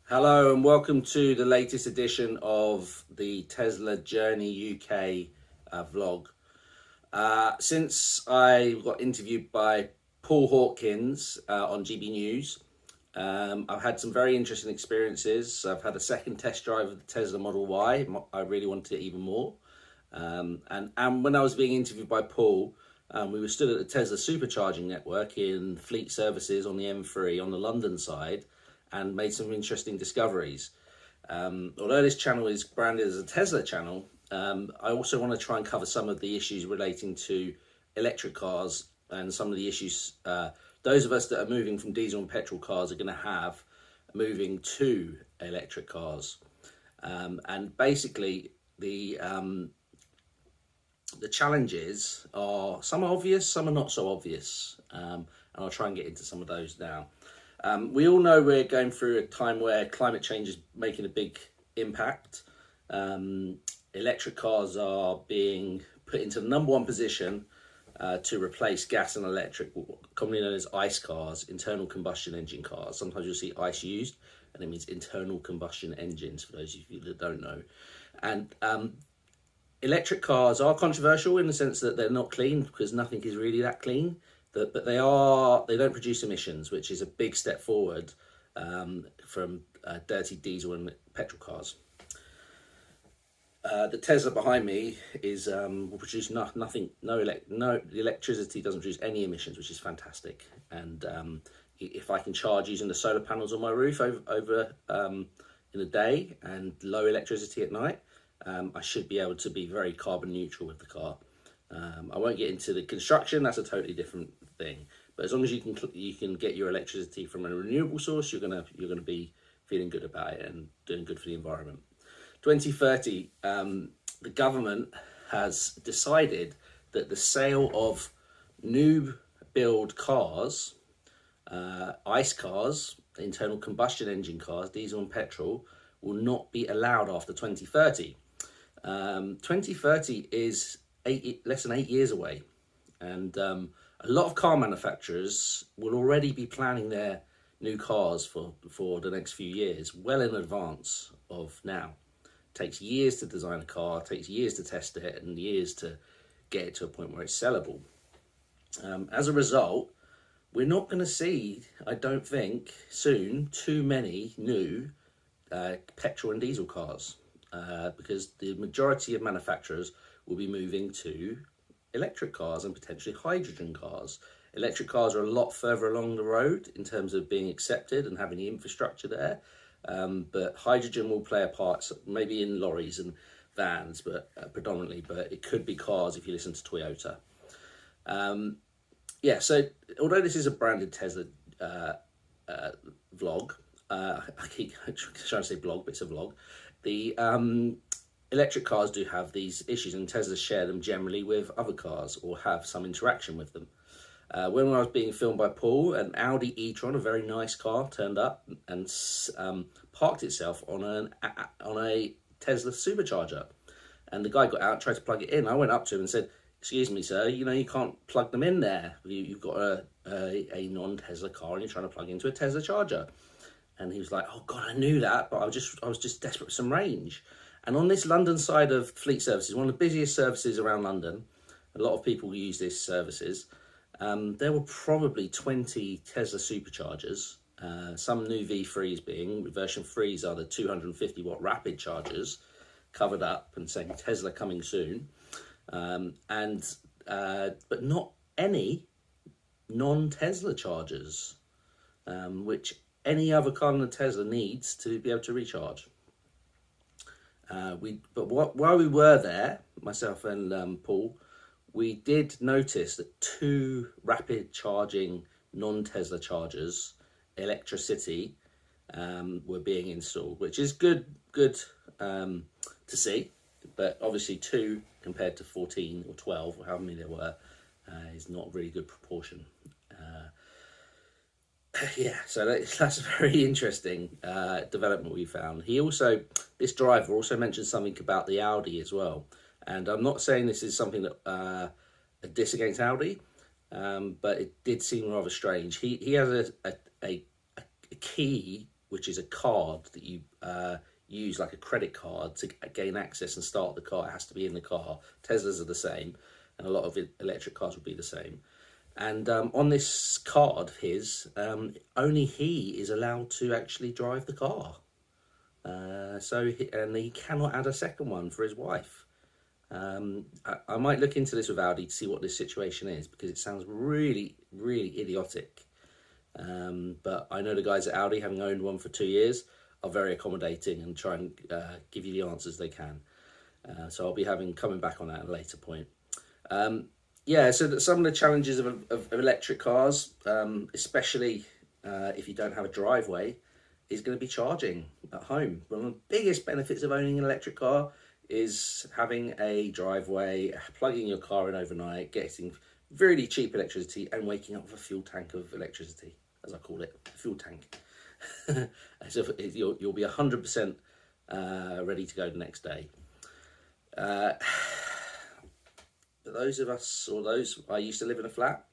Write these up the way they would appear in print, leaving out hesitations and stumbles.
Hello and welcome to the latest edition of the Tesla Journey UK vlog. Since I got interviewed by Paul Hawkins on GB News, I've had some very interesting experiences. I've had a second test drive of the Tesla Model Y. I really wanted it even more. And when I was being interviewed by Paul, we were stood at the Tesla supercharging network in fleet services on the M3 on the London side, and made some interesting discoveries. Although this channel is branded as a Tesla channel, I also want to try and cover some of the issues relating to electric cars and some of the issues those of us that are moving from diesel and petrol cars are going to have moving to electric cars. And basically, the challenges are, some are obvious, some are not so obvious, and I'll try and get into some of those now. We all know we're going through a time where climate change is making a big impact. Electric cars are being put into the number one position to replace gas and electric, commonly known as ICE cars, internal combustion engine cars. Sometimes you'll see ICE used, and it means internal combustion engines, for those of you that don't know. And electric cars are controversial in the sense that they're not clean, because nothing is really that clean. But they don't produce emissions, which is a big step forward from dirty diesel and petrol cars. The Tesla behind me will produce nothing. The electricity doesn't produce any emissions, which is fantastic. And if I can charge using the solar panels on my roof over in the day and low electricity at night, I should be able to be very carbon neutral with the car. I won't get into the construction, that's a totally different thing. But as long as you can get your electricity from a renewable source, you're gonna be feeling good about it and doing good for the environment. 2030, the government has decided that the sale of new build cars, ICE cars, internal combustion engine cars, diesel and petrol, will not be allowed after 2030. 2030 is less than 8 years away, and a lot of car manufacturers will already be planning their new cars for the next few years, well in advance of now. It takes years to design a car, it takes years to test it, and years to get it to a point where it's sellable. As a result, we're not going to see, I don't think, soon, too many new petrol and diesel cars, because the majority of manufacturers will be moving to electric cars and potentially hydrogen cars. Electric cars are a lot further along the road in terms of being accepted and having the infrastructure there, but hydrogen will play a part, maybe in lorries and vans, but predominantly, but it could be cars if you listen to Toyota. So although this is a branded Tesla vlog, I keep trying to say blog, but it's a vlog. The electric cars do have these issues, and Tesla share them generally with other cars or have some interaction with them. When I was being filmed by Paul, an Audi e-tron, a very nice car, turned up and parked itself on a Tesla supercharger. And the guy got out, tried to plug it in. I went up to him and said, "Excuse me, sir, you can't plug them in there. You've got a non-Tesla car and you're trying to plug into a Tesla charger." And he was like, "Oh God, I knew that, but I was just desperate for some range." And on this London side of fleet services, one of the busiest services around London, a lot of people use these services. There were probably 20 Tesla superchargers, some new V3s being, version 3s are the 250 watt rapid chargers, covered up and saying Tesla coming soon. But not any non-Tesla chargers, which any other car than a Tesla needs to be able to recharge. While we were there, myself and Paul, we did notice that 2 rapid charging non-Tesla chargers, electricity, were being installed, which is good to see. But obviously 2 compared to 14 or 12 or however many there were is not a really good proportion. So that's a very interesting development we found. This driver also mentioned something about the Audi as well. And I'm not saying this is something that a diss against Audi, but it did seem rather strange. He has a key which is a card that you use like a credit card to gain access and start the car. It has to be in the car. Teslas are the same, and a lot of electric cars will be the same. And on this card of his, only he is allowed to actually drive the car. And he cannot add a second one for his wife. I might look into this with Audi to see what this situation is, because it sounds really, really idiotic. But I know the guys at Audi, having owned one for 2 years, are very accommodating and try and give you the answers they can. So I'll be coming back on that at a later point. Yeah, so some of the challenges of electric cars, especially if you don't have a driveway, is going to be charging at home. One of the biggest benefits of owning an electric car is having a driveway, plugging your car in overnight, getting really cheap electricity, and waking up with a fuel tank of electricity, as I call it, a fuel tank. So you'll be 100% ready to go the next day. For those of us, or those, I used to live in a flat.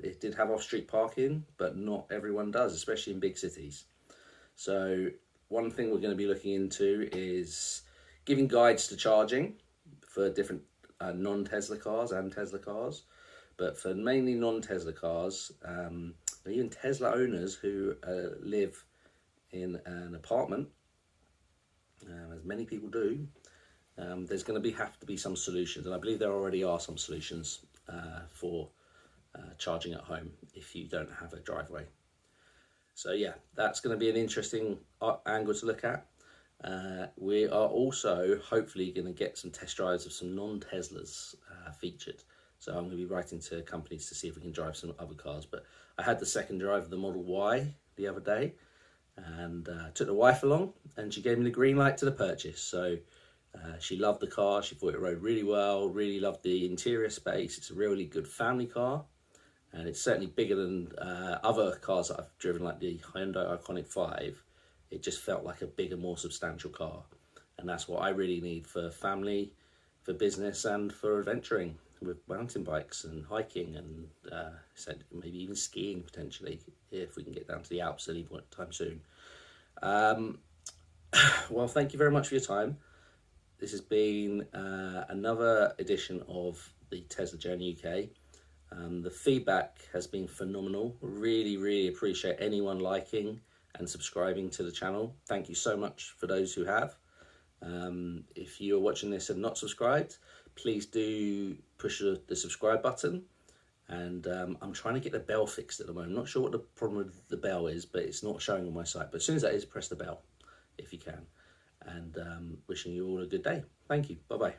It did have off-street parking, but not everyone does, especially in big cities. So one thing we're going to be looking into is giving guides to charging for different non-Tesla cars and Tesla cars. But for mainly non-Tesla cars, even Tesla owners who live in an apartment, as many people do, there's going to have to be some solutions. And I believe there already are some solutions for charging at home if you don't have a driveway. So yeah, that's going to be an interesting angle to look at. We are also hopefully going to get some test drives of some non-Teslas featured. So I'm going to be writing to companies to see if we can drive some other cars. But I had the second drive of the Model Y the other day, and took the wife along, and she gave me the green light to the purchase. So she loved the car. She thought it rode really well, really loved the interior space. It's a really good family car. And it's certainly bigger than other cars that I've driven, like the Hyundai Ioniq 5. It just felt like a bigger, more substantial car. And that's what I really need for family, for business, and for adventuring with mountain bikes and hiking and maybe even skiing potentially, if we can get down to the Alps at any point time soon. Well, thank you very much for your time. This has been another edition of the Tesla Journey UK. The feedback has been phenomenal. Really, really appreciate anyone liking and subscribing to the channel. Thank you so much for those who have. If you're watching this and not subscribed, please do push the subscribe button. And I'm trying to get the bell fixed at the moment. I'm not sure what the problem with the bell is, but it's not showing on my site. But as soon as that is, press the bell if you can. And wishing you all a good day. Thank you. Bye-bye.